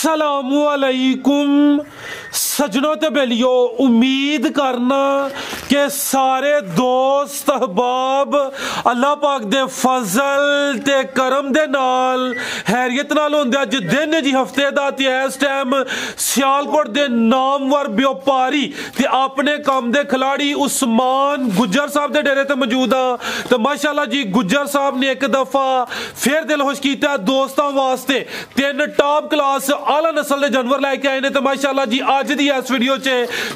अस्सलामुअलैकुम सजनों ते बेलियो, उम्मीद करना कि सारे दोस्त अहबाब अल्लाह पाक दे फजल ते करम दे नाल हैरियत नाल होंदे। अज दिन जी हफ्ते दा ते इस टाइम सियालकोट दे नामवर व्यापारी ते अपने काम दे खिलाड़ी उस्मान गुज्जर साहब दे डेरे ते मौजूद हां। ते माशाअल्लाह जी गुज्जर साहब ने एक दफा फिर दिल खुश कीता दोस्तां वास्ते 3 टॉप क्लास आला नस्ल दे जानवर लेके आए ने। ते माशाअल्लाह जी अज दी इस वीडियो च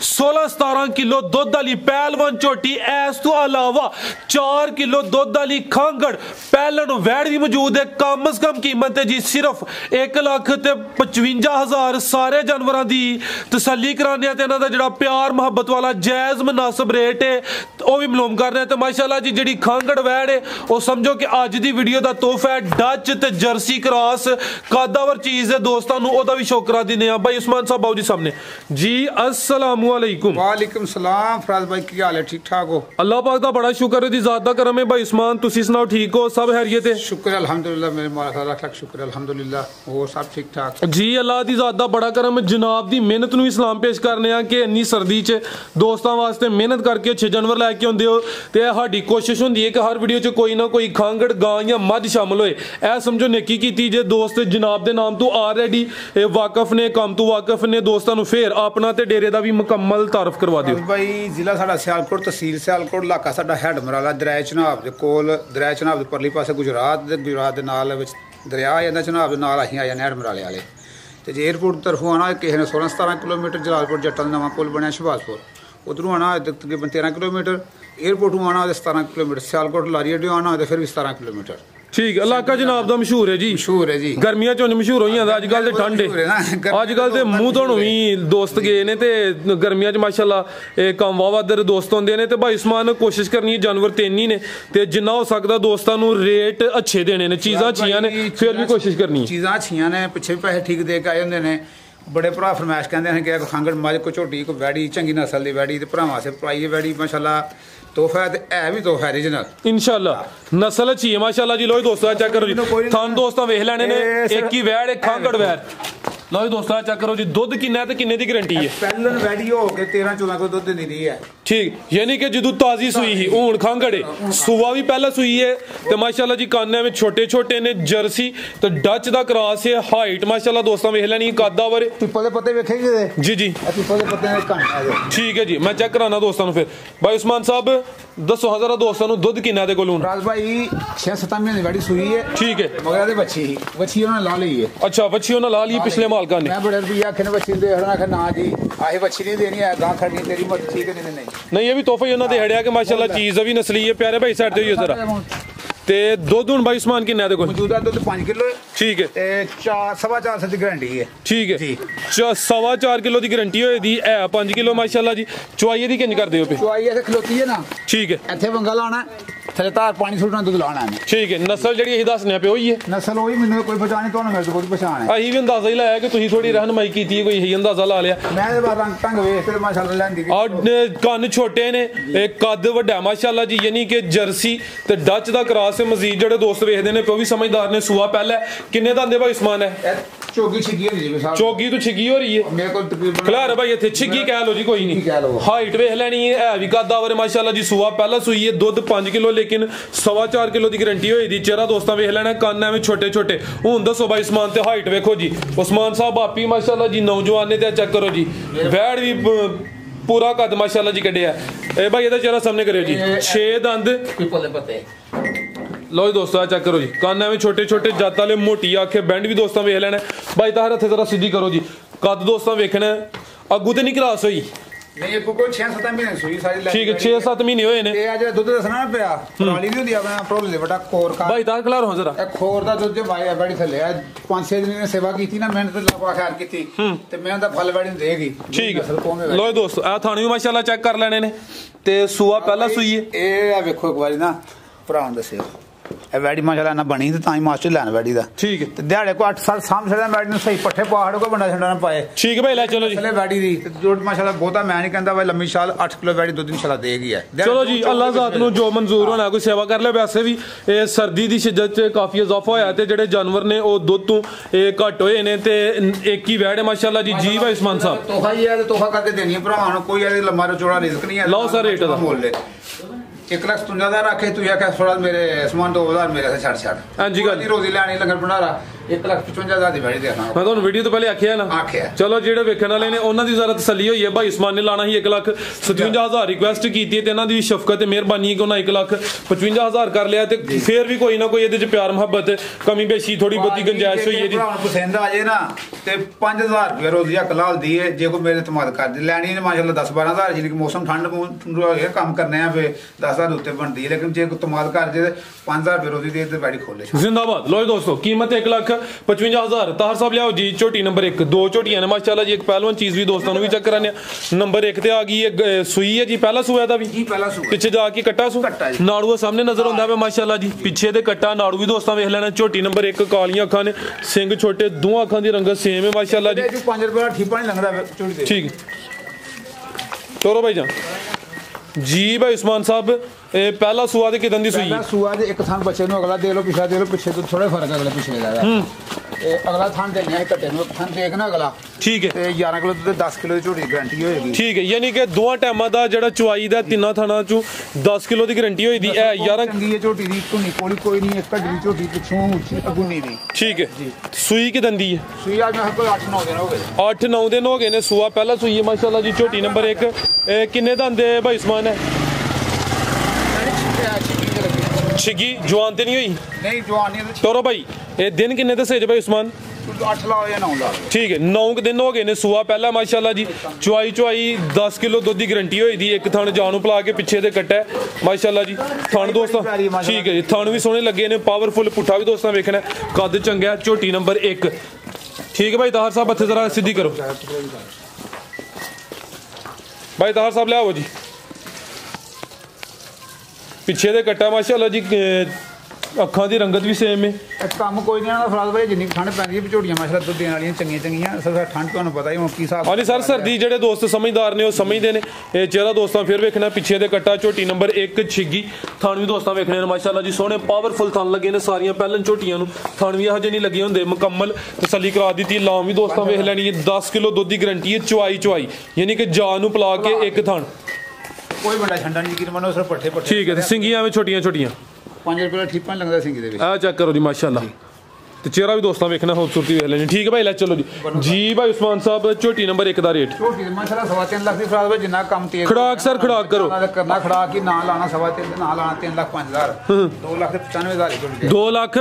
16-17 किलो दुध वाली पहलवान झोटी, इस तो अलावा 4 किलो दुध वाली खांगड़ पहलन वैड़ भी मौजूद है। कम से कम कीमत है जी सिर्फ 1,55,000। सारे जानवरों की तसल्ली कराने दा जिहड़ा प्यार मुहब्बत वाला जायज मुनासिब रेट है वह भी मालूम कर रहे हैं। तो माशाअल्लाह जी जी खांगड़ वैड़ है वो समझो कि अज की वीडियो का तोहफा है। डच ते जर्सी क्रॉस कादावर चीज है दोस्तों, ओदा भी शौक करा देने भाई उस्मान साहब बाबू जी सामने जी। अस्सलाम वालेकुम। वालेकुम सलाम फराज भाई, की हाल है? ठीक ठाक हो? अल्लाह पाक दा बड़ा शुक्र है दी ज़ात दा करम है। भाई उस्मान तुसी सुनाओ, ठीक हो? सब खैरियत है? शुक्र अल्हम्दुलिल्लाह, मेरे मौला लाख लाख शुक्र अल्हम्दुलिल्लाह। और सब ठीक ठाक जी। अल्लाह दी ज़ात दा बड़ा करम है। जनाब दी मेहनत नूं सलाम पेश करने आ कि इन्नी सर्दी च दोस्तां वास्ते मेहनत करके अच्छे जानवर लैके आउंदे हो। ते साडी कोशिश हुंदी है कि हर वीडियो च कोई ना कोई खांगड़ गां या मझ शामिल होए। ऐ समझो नेकी कीती जे दोस्त जनाब दे नाम तो ऑलरेडी वाकफ ने, काम तो वाकफ ने। दोस्तां नूं फिर अपना ते डेरे दा भी मुकम्मल तारफ करवा दिओ भाई। जिला साडा सियालकोट, तहसील सियालकोट, इलाका साडा हैड मराला दरिया चनाब दे कोल। दरिया चनाब दे परली पासे गुजरात दे नाल विच दरिया आ जांदा। चनाब दे नाल असीं आ जाने हैड मराले वाले। ते जे एयरपोर्ट तरफों आना किसी ने 16-17 किलोमीटर, जलालपुर जट्टां दा नवां पुल बनया शहबाजपुर, उधरों आना तकरीबन 13 किलोमीटर। एयरपोर्टों आना 17 किलोमीटर। सियालकोट लारी अड्डे आना फिर भी 17 किलोमीटर। ठीक। इलाका जनाब दा मशहूर है जी, मशहूर है जी। गर्मियां च मशहूर हो जांदा, अजकल ते ठंड है। अजकल ते मूंह धोणों भी दोस्त गए ने ते गर्मियां च माशाअल्लाह कम वावा दर दोस्त होंदे ने। ते भाई उस्मान कोशिश करनी है जानवर तीन ही ने ते जिन्ना हो सकदा दोस्तां नूं रेट अच्छे देने ने, चीज़ां अच्छियां ने, फिर भी कोशिश करनी है। चीज़ां अच्छियां ने, पिछे भी पैसे ठीक दे के आए होंदे ने। बड़े भरा फरमाइश कहते हैं कि खांगड़ मझ को झोटी को वैड़ी चंगी नस्ल की वैड़ी तो भरावां से पाई वैड़ी माशाअल्लाह तोहफा है भी तोहफा ओरिजिनल इंशाअल्लाह। नस्ल अच्छी है माशाअल्लाह जी। लो दोस्तों चेक करो जी, थान दोस्तां वेख लैने ने। एक ही वैड़ एक खांगड़ वैड़। लो दोस्तों चेक करो जी, दुध किन्ना है ते किन्ने दी गारंटी है? पहलन वैड़ी हो के 13-14 किलो दुध दी है। ठीक, यानी कि जदों ताजी सुई ही हूं खांगड़ है, सुआ भी पहला सुई है। ते माशाअल्लाह जी काने में छोटे छोटे ने, जर्सी ते डच दा क्रॉस है। हाइट माशाअल्लाह दोस्तों वेख लैनी कादावर। पिपल दे पत्ते वेखेंगे जी जी, पिपल दे पत्ते कहां। ठीक है जी, मैं चेक कराना दोस्तों फिर। भाई उस्मान साहब दसो हाँ जरा दोस्तों दुध किन्ना दे कोलों? राज भाई 6-7 महीने वाली सुई है। ठीक है। मगर दे बच्ची उन्होंने ला ली है। अच्छा, बच्ची उन्होंने ला ली पिछले मालका ने। मैं बड़े रुपया आखे बच्ची दे ना जी, आही बच्ची नहीं देनी है, गां खड़नी तेरी मत ठीक है। नहीं ये भी तोहफा ही उन्होंने हेड़िया कि माशाअल्लाह चीज़ भी नस्ली है। प्यारे भाई साइड ते जरा ते दुध हुण भाई उस्मान किन्ना दे कोल? मौजूदा दुध 5 किलो है। ठीक है। ते 4.25 की गारंटी है। ठीक है, 4.25 किलो की गारंटी होए दी है। 5 किलो माशाअल्लाह जी। चुआई दी किंज कर दियो पे? चुआई ऐसे खलोती है ना। ठीक है। इत्थे वंगा लाना थले तार पानी सुटना दुध लाना है। ठीक है। नस्ल जेहड़ी असीं दसने पे ओही है? नस्ल ओही, मैनूं कोई पहचान नहीं, तुहानूं मेरे तो कोई पहचान है। असीं भी अंदाजा ही लाया कि तुसीं थोड़ी रहनुमाई कीती है, कोई यही अंदाजा ला लिया। मैं दे बार रंग ढंग वेख के माशाअल्लाह लैंदी। और कन्न छोटे ने, एक कद वड्डा माशाअल्लाह जी, यानी कि जर्सी ते डच दा क्रॉस है। मजीद जेहड़े दोस्त वेखदे ने वो भी समझदार ने। सुआ पहला किन्ने दा आंदे भाई उस्मान है? चोगी छिगी हो रही है। चोगी तो छिगी हो रही है मेरे को तकरीबन खिलार भाई इत्थे छिगी कह लो जी, कोई नहीं। हाइट वेख लैनी है भी कादावर माशाअल्लाह जी। सुआ पहला सुई है, दुध 5 किलो लेकिन 4.25 किलो की गारंटी होई दी। चेहरा दोस्तां वेख लैना, कन्न में छोटे छोटे। हुण दसो भाई उस्मान ते हाइट वेखो जी। उस्मान साहब आपी माशाअल्लाह जी नौजवान ने, चेक करो जी वैड़ भी पूरा कद माशाअल्लाह जी कड्डिया। ए भाई एदा चेहरा सामने करियो जी। 6 दंद पिपल दे पत्ते। लो जी दोस्तों चेक करो जी, काना में छोटे छोटे जात वाले मोटी आखे बैंड भी दोस्तों वेख लेना। भाई तार हथे जरा सीधी करो जी। कद दोस्तों वेखना अगू तो नहीं क्रॉस हुई? नहीं, को 6-7 महीने सुई सारी। ठीक है, 6-7 महीने होए ने। ए आज दुध दसना ना पिया प्राणी दी होंदी अपना प्रोल दे बटा खोर का। भाई तार खलार हो जरा। ए खोर दा दुध जे भाई बड़ी थले 5-6 दिन ने सेवा कीती ना, मेहनत लगा खैर कीती ते मैं दा फल बड़ी देगी। ठीक है। लो दोस्तों आ थाने भी माशाअल्लाह चेक कर लेने ने। ते सुआ पहला सुई है। ए वेखो एक बारी ना भरा दस्यो ਇਹ ਵੈੜੀ ਮਾਸ਼ਾਅੱਲਾ ਨਾ ਬਣੀ ਤੇ ਤਾਂ ਹੀ ਮਾਸਟਰ ਲੈਣ ਵੈੜੀ ਦਾ ਠੀਕ ਹੈ ਤੇ ਦਿਹਾੜੇ ਕੋ 8 ਸਾਲ ਛੜਿਆ ਵੈੜੀ ਨੂੰ ਸਹੀ ਪੱਠੇ ਪਹਾੜ ਕੋ ਬੰਦਾ ਛੱਡਣਾ ਪਾਏ ਠੀਕ ਹੈ ਭਾਈ ਲੈ ਚਲੋ ਜੀ ਥਲੇ ਵੈੜੀ ਦੀ ਤੇ ਜੋੜ ਮਾਸ਼ਾਅੱਲਾ ਬਹੁਤਾ ਮੈਂ ਨਹੀਂ ਕਹਿੰਦਾ ਭਾਈ ਲੰਮੀ ਛਾਲ 8 ਕਿਲੋ ਵੈੜੀ ਦੁੱਧ ਇਨਸ਼ਾਅੱਲਾ ਦੇਗੀ ਹੈ ਚਲੋ ਜੀ ਅੱਲਾਹ ਜ਼ਾਤ ਨੂੰ ਜੋ ਮਨਜ਼ੂਰ ਹੋਣਾ ਕੋਈ ਸੇਵਾ ਕਰ ਲੈ ਵੈਸੇ ਵੀ ਇਹ ਸਰਦੀ ਦੀ ਸ਼ਿੱਦਤ 'ਚ ਕਾਫੀ ਇਜ਼ਾਫਾ ਹੋਇਆ ਤੇ ਜਿਹੜੇ ਜਾਨਵਰ ਨੇ ਉਹ ਦੁੱਧ ਤੋਂ ਘੱਟ ਹੋਏ ਨੇ ਤੇ ਇੱਕ ਹੀ ਵੈੜ ਹੈ ਮਾਸ਼ਾਅੱਲਾ ਜੀ ਜੀ ਭਾਈ ਉਸਮਾਨ ਸਾਹਿਬ ਤੋਹਫਾ ਹੀ ਹੈ ਤੇ ਤੋਹਫਾ ਕਰਕੇ ਦੇਣੀ ਹੈ ਭਰਾਵਾਂ ਨੂੰ ਕੋਈ ਇਹਦੇ ਲੰਮਾ ਚੌੜਾ ਰਿਜ਼ਕ ਨਹੀਂ ਹੈ ਲਓ ਸਰ ਰੇਟ ਦਾ ਮੁੱਲ 1,57,000 ਰੱਖੇ ਤੂੰ ਆਖਿਆ ਥੋੜਾ ਮੇਰੇ ਸਮਾਨ 2000 ਮੇਰੇ ਸੇ ਛੱਡ ਹਾਂਜੀ ਗੱਲ ਦੀ ਰੋਜ਼ੀ ਲੈਣੀ ਲੰਗਰ ਭੰਡਾਰਾ 1,55,000 ਦੀ ਵੈੜੀ ਦੇਣਾ ਮੈਂ ਤੁਹਾਨੂੰ ਵੀਡੀਓ ਤੋਂ ਪਹਿਲੇ ਆਖਿਆ ਨਾ ਚਲੋ ਜਿਹੜੇ ਵੇਖਣ ਵਾਲੇ ਨੇ ਉਹਨਾਂ ਦੀ ਜ਼ਰਾ ਤਸੱਲੀ ਹੋਈ ਹੈ ਭਾਈ ਉਸਮਾਨ ਨੇ ਲਾਣਾ ਸੀ 1,57,000 ਰਿਕੁਐਸਟ ਕੀਤੀ ਤੇ ਇਹਨਾਂ ਦੀ ਸ਼ਫਕਤ ਤੇ ਮਿਹਰਬਾਨੀ ਹੈ ਕਿ ਉਹਨਾਂ 1,55,000 ਕਰ ਲਿਆ ਤੇ ਫੇਰ ਵੀ ਕੋਈ ਨਾ ਕੋਈ ਇਹਦੇ ਚ ਪਿਆਰ ਮੁਹੱਬਤ ਕਮੀ ਬੇਸ਼ੀ ਥੋੜੀ ਬਹੁਤੀ ਗੁੰਜਾਇਸ਼ ਹੋਈ ਹੈ ਜੀ ਪਸੰਦ ਆ ਜੇ ਨਾ ਤੇ 5,000 ਰੁਪਏ ਰੋਜ਼ੀ ਹਲਾਲ ਦੀ ਹੈ ਜੇ ਕੋਈ ਮੇਰੇ ਇਤਮਾਦ ਕਰ ਦੇ ਲੈਣੀ ਨੇ ਮਾਸ਼ਾਅੱਲਾ 10-12,000 ਜਿਵੇਂ ਕਿ ਮੌਸਮ ਠੰਡ ਹੋਇਆ ਕੰਮ ਕਰਨੇ ਆ ਫੇ 10,000 ਉੱਤੇ ਬਣਦੀ ਹੈ ਲੇਕਿਨ ਜੇ ਕੋਈ ਇਤਮਾਦ ਕਰ ਜੇ 5,000 ਰੁਪਏ ਰੋਜ਼ੀ ਦੇ ਤੇ ਬੈਠੀ ਖੋਲੇ ਜ਼ਿੰਦਾਬਾਦ ਲੋ ਦੋਸਤੋ ਕੀਮਤ 1,55,000 ਤਾਹਰ ਸਾਹਿਬ ਲਿਆਓ ਜੀ ਝੋਟੀ ਨੰਬਰ 1 ਦੋ ਝੋਟੀਆਂ ਨੇ ਮਾਸ਼ਾਅੱਲਾ ਜੀ ਇੱਕ ਪਹਿਲਵਾਨ ਚੀਜ਼ ਵੀ ਦੋਸਤਾਂ ਨੂੰ ਵੀ ਚੈੱਕ ਕਰਾਨੇ ਨੰਬਰ 1 ਤੇ ਆ ਗਈ ਹੈ ਸੂਈ ਹੈ ਜੀ ਪਹਿਲਾ ਸੂਆ ਦਾ ਵੀ ਜੀ ਪਹਿਲਾ ਸੂਆ ਪਿੱਛੇ ਜਾ ਕੇ ਕੱਟਾ ਸੂ ਨਾੜੂਆ ਸਾਹਮਣੇ ਨਜ਼ਰ ਆਉਂਦਾ ਹੈ ਮਾਸ਼ਾਅੱਲਾ ਜੀ ਪਿੱਛੇ ਦੇ ਕੱਟਾ ਨਾੜੂ ਵੀ ਦੋਸਤਾਂ ਵੇਖ ਲੈਣਾ ਝੋਟੀ ਨੰਬਰ 1 ਕਾਲੀਆਂ ਅੱਖਾਂ ਨੇ ਸਿੰਘ ਛੋਟੇ ਦੋਹਾਂ ਅੱਖਾਂ ਦੀ ਰੰਗਤ ਸੇਮ ਹੈ ਮਾਸ਼ਾਅੱਲਾ ਜੀ 5 ਰੁਪਏ ਦਾ ਠੀਪਾ ਨਹੀਂ ਲੰਘਦਾ ਝੋਟੀ ਦੇ ਠੀਕ ਤੋਰੋ ਭਾਈ ਜਾਨ ਜੀ ਭਾਈ ਉਸਮਾਨ ਸਾਹਿਬ ਇਹ ਪਹਿਲਾ ਸੂਆ ਦੇ ਕਿਦਾਂ ਦੀ ਸੂਈ ਪਹਿਲਾ ਸੂਆ ਦੇ ਇੱਕ ਥਾਂ ਬੱਚੇ ਨੂੰ ਅਗਲਾ ਦੇ ਲੋ ਪਿਛਲਾ ਦੇ ਲੋ ਪਿੱਛੇ ਤੋਂ ਥੋੜਾ ਫਰਕ ਅਗਲੇ ਪਿਛਲੇ ਦਾ ਇਹ ਅਗਲਾ ਥਾਂ ਦੇਣਾ ਹੈ ਕੱਟੇ ਨੂੰ ਥਾਂ ਦੇਖਣਾ ਅਗਲਾ ਠੀਕ ਹੈ ਤੇ 11 ਕਿਲੋ ਤੇ 10 ਕਿਲੋ ਦੀ ਝੋਟੀ ਗਾਰੰਟੀ ਹੋਏਗੀ ਠੀਕ ਹੈ ਯਾਨੀ ਕਿ ਦੋਹਾਂ ਟਾਈਮਾਂ ਦਾ ਜਿਹੜਾ ਚੁਆਈ ਦਾ ਤਿੰਨਾਂ ਥਾਣਾ ਚੋਂ 10 ਕਿਲੋ ਦੀ ਗਾਰੰਟੀ ਹੋਈ ਦੀ ਇਹ 11 ਚੰਗੀ ਹੈ ਝੋਟੀ ਦੀ ਧੁਨੀ ਕੋਲੀ ਕੋਈ ਨਹੀਂ ਇੱਕ ਢੱਡੀ ਝੋਟੀ ਪਿੱਛੋਂ ਅਗੁੰਨੀ ਦੀ ਠੀਕ ਹੈ ਸੂਈ ਕਿਦਾਂ ਦੀ ਹੈ ਸੂਈ ਅੱਜ ਮੈਂ ਕੋਈ 8-9 ਦਿਨ ਹੋ ਗਏ 8-9 ਦਿਨ ਹੋ ਗਏ ਨੇ ਸੂਆ ਪਹਿਲਾ ਸੂਈ ਹੈ ਮਾਸ਼ਾਅੱਲਾ ਜੀ ਝੋਟੀ ਨੰਬਰ 1 ਇਹ ਕਿੰਨੇ ਦੰਦੇ ਭਾਈ ਉਸਮਾਨ ਹੈ ਛਿੱਗੀ ਜਵਾਨ ਤੇ ਨਹੀਂ ਹੋਈ ਨਹੀਂ ਜਵਾਨ ਨਹੀਂ ਤੋਰੋ ਭਾਈ ਇਹ ਦਿਨ ਕਿੰਨੇ ਦੱਸੇ ਜੇ ਭਾਈ ਉਸਮਾਨ 8 ਲਾ ਜਾਂ 9 ਲਾ ਠੀਕ ਹੈ 9 ਦਿਨ ਹੋ ਗਏ ਨੇ ਸੂਆ ਪਹਿਲਾ ਮਾਸ਼ਾਅੱਲਾ ਜੀ ਚੁਆਈ 10 ਕਿਲੋ ਦੁੱਧ ਦੀ ਗਾਰੰਟੀ ਹੋਈ ਦੀ ਇੱਕ ਥਣ ਜਾਨੂ ਪਲਾ ਕੇ ਪਿੱਛੇ ਦੇ ਕੱਟਾ ਮਾਸ਼ਾਅੱਲਾ ਜੀ ਥਣ ਦੋਸਤਾਂ ਠੀਕ ਹੈ ਜੀ ਥਣ ਵੀ ਸੋਹਣੇ ਲੱਗੇ ਨੇ ਪਾਵਰਫੁਲ ਪੁੱਠਾ ਵੀ ਦੋਸਤਾਂ ਵੇਖਣਾ ਕੱਦ ਚੰਗਾ ਝੋਟੀ ਨੰਬਰ 1 ਠੀਕ ਹੈ ਭਾਈ ਤਾਹਰ ਸਾਹਿਬ ਹੱਥੇ ਜ਼ਰਾ ਸਿੱਧੀ ਕਰੋ ਭਾਈ ਤਾਹਰ ਸਾਹਿਬ ਲਿਆਓ ਜੀ ਪਿੱਛੇ ਦੇ ਕੱਟਾ ਮਾਸ਼ਾਅੱਲਾ ਜੀ ਅੱਖਾਂ ਦੀ ਰੰਗਤ ਵੀ ਸੇਮ ਹੈ ਕੰਮ ਕੋਈ ਨਹੀਂ ਆਣਾ ਫਰਾਦ ਭਾਈ ਜਿੰਨੀ ਠੰਡ ਪੈਂਦੀ ਹੈ ਝੋਟੀਆਂ ਮਾਸ਼ਾਅੱਲਾ ਦੁੱਧ ਦੇਣ ਵਾਲੀਆਂ ਚੰਗੀਆਂ ਸਰ ਠੰਡ ਤੁਹਾਨੂੰ ਪਤਾ ਹੀ ਹੁਣ ਕੀ ਹਿਸਾਬ ਹਾਂਜੀ ਸਰ ਸਰਦੀ ਜਿਹੜੇ ਦੋਸਤ ਸਮਝਦਾਰ ਨੇ ਉਹ ਸਮਝਦੇ ਨੇ ਇਹ ਚਿਹਰਾ ਦੋਸਤਾਂ ਫਿਰ ਵੇਖਣਾ ਪਿੱਛੇ ਦੇ ਕੱਟਾ ਝੋਟੀ ਨੰਬਰ 1 ਛਿੱਗੀ ਥਣ ਵੀ ਦੋਸਤਾਂ ਵੇਖਣੇ ਨੇ ਮਾਸ਼ਾਅੱਲਾ ਜੀ ਸੋਹਣੇ ਪਾਵਰਫੁਲ ਥਣ ਲੱਗੇ ਨੇ ਸਾਰੀਆਂ ਪਹਿਲਾਂ ਝੋਟੀਆਂ ਨੂੰ ਥਣ ਵੀ ਇਹੋ ਜਿਹੇ ਨਹੀਂ ਲੱਗੇ ਹੁੰਦੇ ਮੁਕੰਮਲ ਤਸੱਲੀ ਕਰਾ ਦਿੱਤੀ ਲਾਮ ਵੀ ਦੋਸਤਾਂ ਵੇਖ ਲੈਣੀ ਹੈ 10 ਕਿਲੋ ਦੁੱਧ ਦੀ ਗਾਰੰਟੀ ਹੈ ਚੁਆਈ ਯਾਨੀ ਕਿ ਜਾਨ ਨੂੰ ਪਲਾ ਕੇ ਇੱਕ ਥਣ ਕੋਈ ਵੱਡਾ ਛੰਡਾ ਨਹੀਂ ਯਕੀਨ ਮੰਨੋ ਸਿਰ ਪੱਠੇ ਠੀਕ ਹੈ ਤੇ ਸਿੰਗੀਆਂ ਐਵੇਂ ਛੋਟੀਆਂ 5 ਰੁਪਏ ਦਾ ਠੀਪਾ ਲੱਗਦਾ ਸਿੰਗੀ ਦੇ ਵਿੱਚ ਆ ਚੈੱਕ ਕਰੋ ਜੀ ਮਾਸ਼ਾਅੱਲਾ ਤੇ ਚਿਹਰਾ ਵੀ ਦੋਸਤਾਂ ਵੇਖਣਾ ਖੂਬਸੂਰਤੀ ਵੇਖ ਲੈਣੀ ਠੀਕ ਹੈ ਭਾਈ ਲੈ ਚਲੋ ਜੀ ਭਾਈ ਉਸਮਾਨ ਸਾਹਿਬ ਝੋਟੀ ਨੰਬਰ 1 ਦਾ ਰੇਟ ਝੋਟੀ ਮਾਸ਼ਾਅੱਲਾ 3.5 ਲੱਖ ਦੀ ਫਰਾਦ ਵਿੱਚ ਜਿੰਨਾ ਕੰਮ ਤੇਜ਼ ਖੜਾਕ ਸਰ ਖੜਾਕ ਕਰੋ ਕਰਨਾ ਖੜਾਕ ਹੀ ਨਾ ਲਾਣਾ 3.5 ਤੇ ਨਾ ਲਾਣਾ 3,05,000 2,95,000 2 ਲੱਖ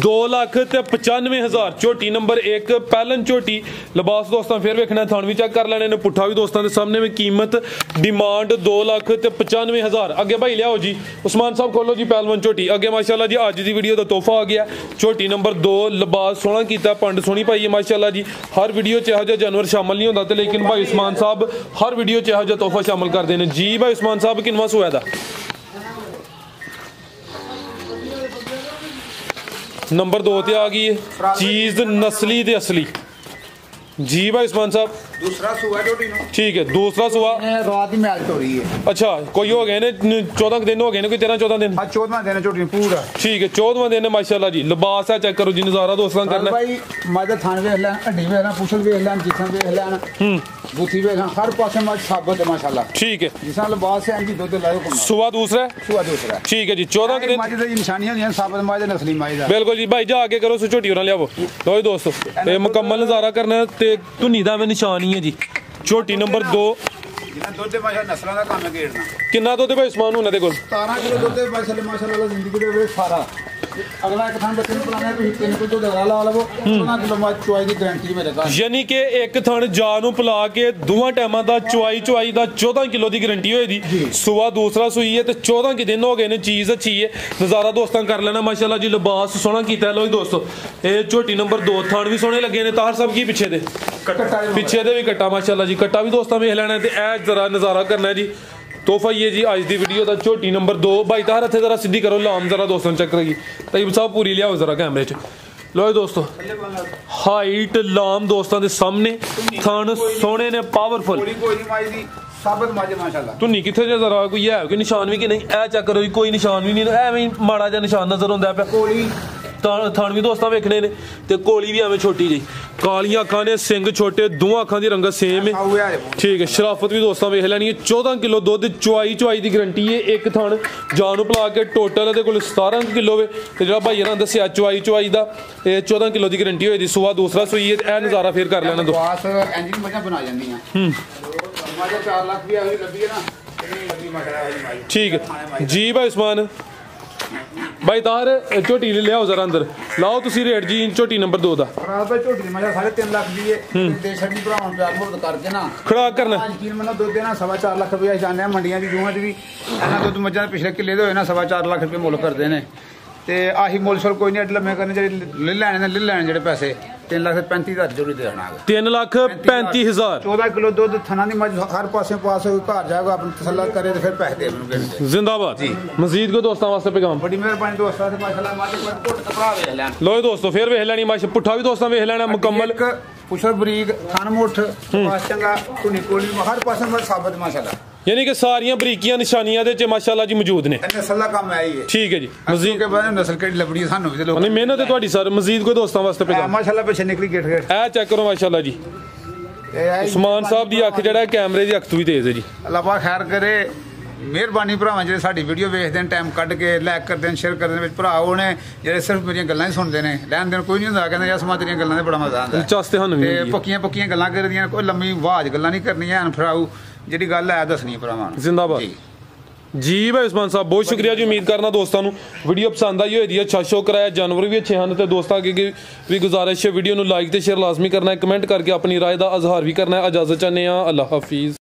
2 ਲੱਖ ਤੇ 95,000 ਝੋਟੀ ਨੰਬਰ 1 ਪਹਿਲਨ ਝੋਟੀ ਲਿਬਾਸ ਦੋਸਤਾਂ ਫਿਰ ਵੇਖਣਾ ਥਣ ਵੀ ਚੈੱਕ ਕਰ ਲੈਣੇ ਨੇ ਪੁੱਠਾ ਵੀ ਦੋਸਤਾਂ ਦੇ ਸਾਹਮਣੇ ਵਿੱਚ ਕੀਮਤ ਡਿਮਾਂਡ 2 ਲੱਖ ਤੇ 95,000 ਅੱਗੇ ਭਾਈ ਲਿਆਓ ਜੀ ਉਸਮਾਨ ਸਾਹਿਬ ਖੋਲੋ ਜੀ ਪਹਿਲਵਾਨ ਝੋਟੀ ਅੱਗੇ ਮਾਸ਼ਾਅੱਲਾ ਜੀ ਅੱਜ ਦੀ ਵੀਡੀਓ ਦਾ ਤੋਹਫਾ ਆ ਗਿਆ ਝੋਟੀ ਨੰਬਰ 2 ਲਿਬਾਸ ਸੋਹਣਾ ਕੀਤਾ ਪੰਡ ਸੋਹਣੀ ਪਾਈ ਹੈ ਮਾਸ਼ਾਅੱਲਾ ਜੀ ਹਰ ਵੀਡੀਓ 'ਚ ਇਹੋ ਜਿਹਾ ਜਾਨਵਰ ਸ਼ਾਮਲ ਨਹੀਂ ਹੁੰਦਾ ਤੇ ਲੇਕਿਨ ਭਾਈ ਉਸਮਾਨ ਸਾਹਿਬ ਹਰ ਵੀਡੀਓ 'ਚ ਇਹੋ ਜਿਹਾ ਤੋਹਫਾ ਸ਼ਾਮਲ ਕਰਦੇ ਨੇ ਜੀ ਭਾਈ ਉਸਮਾਨ ਸਾਹਿਬ ਕਿੰਨਵਾਂ ਸੂਆ ਦਾ ਨੰਬਰ 2 ਤੇ ਆ ਗਈ ਹੈ ਚੀਜ਼ ਨਸਲੀ ਤੇ ਅਸਲੀ ਜੀ ਭਾਈ ਉਸਮਾਨ ਸਾਹਿਬ दूसरा सुआ ਝੋਟੀ ਨੂੰ ठीक है दूसरा सुआ रात ही मैच हो रही है अच्छा कोई हो गए ने 14 दिन हो गए ने कोई 13-14 दिन हाँ 14वां दिन है ਝੋਟੀ ਨੂੰ पूरा ठीक है 14वां दिन है माशाल्लाह जी लिबास है चेक करो जी नजारा दोस्तों करना भाई मादा थान वेख लें हड्डी वेख लें पुछल वेख लें जिसम वेख लें बूथी वेख लें हर पासे मज साबत है माशाल्लाह ठीक है जिसम लिबास है जी दूध लायो को सुआ दूसरा ठीक है जी 14 दिन मज दी निशानियां हैं साबत मज नस्ली मज दा बिल्कुल जी भाई जा आगे करो सो ਝੋਟੀ होना लियाओ लो दोस्तों ये मुकम्मल नजारा करना ते ਧੁਨੀ ਦਾ ਵੀ ਨਿਸ਼ਾਨ ਹੀ ਹੈ ਜੀ ਝੋਟੀ ਨੰਬਰ 2 ਜਿਨ੍ਹਾਂ ਦੁੱਧ ਦੇ ਮਾਸ਼ਾ ਨਸਲਾਂ ਦਾ ਕੰਮ ਹੈ ਗੇੜਨਾ ਕਿੰਨਾ ਦੁੱਧ ਭਾਈ ਉਸਮਾਨ ਉਹਨਾਂ ਦੇ ਕੋਲ 17 ਕਿਲੋ ਦੁੱਧ ਦੇ ਮਾਸ਼ਾਅੱਲਾ ਜ਼ਿੰਦਗੀ ਦੇ ਵਿੱਚ ਸਾਰਾ ਅਗਲਾ ਇੱਕ ਥਾਂ ਬੱਚੇ ਨੂੰ ਪਲਾਣਾ ਤੁਸੀਂ 3 ਕਿਲੋ ਦੁੱਧ ਲਾ ਲਵੋ 16 ਕਿਲੋ ਮੱਝ ਚੁਆਈ ਦੀ ਗਾਰੰਟੀ ਮੇਰੇ ਕੋਲ ਯਾਨੀ ਕਿ ਇੱਕ ਥਣ ਜਾ ਨੂੰ ਪਲਾ ਕੇ ਦੋਵਾਂ ਟਾਈਮਾਂ ਦਾ ਚੁਆਈ ਦਾ 14 ਕਿਲੋ ਦੀ ਗਾਰੰਟੀ ਹੋਈ ਦੀ ਸੂਆ ਦੂਸਰਾ ਸੂਈ ਹੈ ਤੇ 14 ਕਿ ਦਿਨ ਹੋ ਗਏ ਨੇ ਚੀਜ਼ ਅੱਛੀ ਹੈ ਨਜ਼ਾਰਾ ਦੋਸਤਾਂ ਕਰ ਲੈਣਾ ਮਾਸ਼ਾਅੱਲਾ ਜੀ ਲਿਬਾਸ ਸੋਹਣਾ ਕੀਤਾ ਲੋ ਜੀ ਦੋਸਤੋ ਇਹ ਝੋਟੀ ਨੰਬਰ 2 ਥਣ ਵੀ ਸੋਹਣੇ ਲੱਗੇ ਨੇ ਤਾਹਰ ਸਾਹਿਬ ਕੀ ਪਿੱਛੇ ਦੇ ਵੀ ਕੱਟਾ ਮਾਸ਼ਾਅੱਲਾ ਜੀ ਕੱਟਾ ਵੀ ਦੋਸਤਾਂ ਵੇਖ ਲੈਣਾ ਤੇ ਇਹ ਜ਼ਰਾ ਨਜ਼ਾਰਾ ਕਰਨਾ ਜੀ ਤੋਹਫਾ ਹੀ ਹੈ ਜੀ ਅੱਜ ਦੀ ਵੀਡੀਓ ਦਾ। ਝੋਟੀ ਨੰਬਰ 2 ਭਾਈ ਤਾਹਰ ਇੱਥੇ ਜ਼ਰਾ ਸਿੱਧੀ ਕਰੋ, ਲਾਮ ਜ਼ਰਾ ਦੋਸਤਾਂ ਨੂੰ ਚੈੱਕ ਕਰਾਂਗੀ। ਤਈਬ ਸਾਹਿਬ ਪੂਰੀ ਲਿਆਓ ਜ਼ਰਾ ਕੈਮਰੇ 'ਚ। ਲੋ ਦੋਸਤੋ ਹਾਈਟ ਲਾਮ ਦੋਸਤਾਂ ਦੇ ਸਾਹਮਣੇ, ਥਣ ਸੋਹਣੇ ਨੇ, ਪਾਵਰਫੁਲ। ਸਾਬਤ ਮਾਜੇ ਮਾਸ਼ਾਅੱਲਾ। ਧੁੰਨੀ ਕਿੱਥੇ ਜੇ ਜ਼ਰਾ ਕੋਈ ਹੈ ਕੋਈ ਨਿਸ਼ਾਨ ਵੀ ਕਿ ਨਹੀਂ? ਇਹ ਚੈੱਕ ਕਰੋ ਜੀ, ਕੋਈ ਨਿਸ਼ਾਨ ਵੀ ਨਹੀਂ, ਐਵੇਂ ਮਾੜਾ ਜਿਹਾ ਨਿਸ਼ਾਨ ਨਜ਼ਰ ਆਉਂਦਾ ਪਿਆ। ਕੋਲੀ ਥਣ ਵੀ ਦੋਸਤਾਂ ਵੇਖਣੇ ਨੇ, ਤੇ ਕੋਲੀ ਵੀ ਐਵੇਂ ਛੋਟੀ ਜੀ, ਕਾਲੀਆਂ ਅੱਖਾਂ ਨੇ, ਸਿੰਘ ਛੋਟੇ, ਦੋਵਾਂ ਅੱਖਾਂ ਦੀ ਰੰਗਤ ਸੇਮ ਹੈ। ਠੀਕ ਹੈ, ਸ਼ਰਾਫਤ ਵੀ ਦੋਸਤਾਂ ਵੇਖ ਲੈਣੀ ਹੈ। 14 ਕਿਲੋ ਦੁੱਧ, ਚੁਆਈ ਦੀ ਗਰੰਟੀ ਹੈ। ਇੱਕ ਥਣ ਜਾਨ ਨੂੰ ਪਲਾ ਕੇ ਟੋਟਲ ਇਹਦੇ ਕੋਲ 17 ਕਿਲੋ ਵੇ, ਤੇ ਜਿਹੜਾ ਭਾਈ ਇਹਨਾਂ ਦੱਸਿਆ ਚੁਆਈ ਦਾ ਇਹ 14 ਕਿਲੋ ਦੀ ਗਰੰਟੀ ਹੋਈ ਦੀ। ਸੁਆ ਦੂਸਰਾ ਸੂਈ ਹੈ। ਇਹ ਨਜ਼ਾਰਾ ਫੇਰ ਕਰ ਲੈਣਾ ਇੰਜਨ ਮੱਝਾਂ ਬਣਾ ਜਾਂਦੀਆਂ। ਮਾਜਾ 4 ਲੱਖ ਵੀ ਆਹੀ ਲੱਭੀ ਹੈ ਨਾ, ਕਿੰਨੀ ਲੱਭੀ ਮਾਸ਼ਾਅੱਲਾ। ਠੀਕ ਹੈ ਜੀ ਭਾਈ ਉਸਮਾਨ भाई तार झोटी ले लियाओ जरा अंदर लाओ तुसी रेट जी झोटी नंबर 2 दा। खराब है झोटी मजा 3.5 लाख दी है। देश दी भरावां प्यार मुहब्बत करके ना खड़ा करना यकीन मनो दुध देना 4.5 लाख रुपया जाने मंडियां दी जूहां च भी इन्हां दुध मज्जां पिछले किले दे होए ना 4.5 लाख रुपये मुल करदे ने। ते आही मुल शल कोई नहीं अड लम्मे करने जेह्ड़े ले लैने जेह्ड़े पैसे 3,35,000 जोड़ी देना। 3,35,000 14 किलो दुध थना दी मज हर पासे पास हो घर जाएगा अपने तसल्ला करे तो फिर पैसे दे। जिंदाबाद जी। मजीद को दोस्तों वास्ते पैगाम बड़ी मेहरबानी दोस्तों से माशाल्लाह माजे पर कोट कपड़ा वे लैन। लो दोस्तों फिर वेख लैनी माश पुट्ठा भी दोस्तों वेख लेना मुकम्मल। पुछर बरीक थान मुठ पास चंगा धुनी कोली हर पासे मज साबित माशाल्लाह, यानी कि सारियां बरीकियां निशानियां दे च माशाल्लाह जी मौजूद ने। नस्ल दा काम है ही है। ठीक है जी। मजीद के बाद नस्ल केड़ी लबड़ी सानू भी लोग नहीं मेहनत है ਤੁਹਾਡੀ सर। मजीद को दोस्तों वास्ते पैगाम माशाल्लाह पीछे निकली गेट ए चेक करो माशाल्लाह जी। उस्मान साहब दी अख जेड़ा कैमरे दी अख तो भी तेज है जी। अल्लाह पाक खैर करे। ਮਿਹਰਬਾਨੀ ਭਰਾਵਾਂ ਜਿਹੜੇ ਸਾਡੀ ਵੀਡੀਓ ਵੇਖਦੇ ਨੇ ਟਾਈਮ ਕੱਢ ਕੇ ਲਾਈਕ ਕਰਦੇ ਨੇ ਸ਼ੇਅਰ ਕਰਦੇ ਨੇ ਵਿੱਚ ਭਰਾ ਉਹ ਨੇ ਜਿਹੜੇ ਸਿਰਫ ਮੇਰੀਆਂ ਗੱਲਾਂ ਹੀ ਸੁਣਦੇ ਨੇ, ਲੈਣ ਦੇਣ ਕੋਈ ਨਹੀਂ ਹੁੰਦਾ। ਕਹਿੰਦੇ ਯਾਰ ਸਮਾ ਤੇਰੀਆਂ ਗੱਲਾਂ ਦੇ ਬੜਾ ਮਜ਼ਾ ਆਉਂਦਾ ਤੇ ਪੱਕੀਆਂ ਗੱਲਾਂ ਕਰਦੀਆਂ, ਕੋਈ ਲੰਮੀ ਆਵਾਜ਼ ਗੱਲਾਂ ਨਹੀਂ ਕਰਨੀਆਂ। ਅਨਫਰਾਊ ਜਿਹੜੀ ਗੱਲ ਹੈ ਦੱਸਣੀ ਭਰਾਵਾਂ ਨੂੰ। ਜ਼ਿੰਦਾਬਾਦ ਜੀ ਭਾਈ ਉਸਮਾਨ ਸਾਹਿਬ ਬਹੁਤ ਸ਼ੁਕਰੀਆ ਜੀ। ਉਮੀਦ ਕਰਨਾ ਦੋਸਤਾਂ ਨੂੰ ਵੀਡੀਓ ਪਸੰਦ ਆਈ ਹੋਏਗੀ। ਅੱਛਾ ਸ਼ੋ ਕਰਾਇਆ, ਜਾਨਵਰ ਵੀ ਅੱਛੇ ਹਨ। ਤੇ ਦੋਸਤਾਂ ਅੱਗੇ ਵੀ ਗੁਜ਼ਾਰਿਸ਼ ਹੈ ਵੀਡੀਓ ਨੂੰ ਲਾਈਕ ਤੇ ਸ਼ੇਅਰ ਲਾਜ਼ਮੀ ਕਰਨਾ ਹੈ, ਕਮੈਂਟ ਕਰਕੇ ਆਪਣੀ ਰਾਏ ਦਾ ਇਜ਼ਹਾਰ ਵੀ ਕਰਨਾ ਹੈ। ਇਜਾਜ਼ਤ ਚਾਹੁੰਦੇ ਹਾਂ, ਅੱਲਾਹ ਹਾਫਿਜ਼।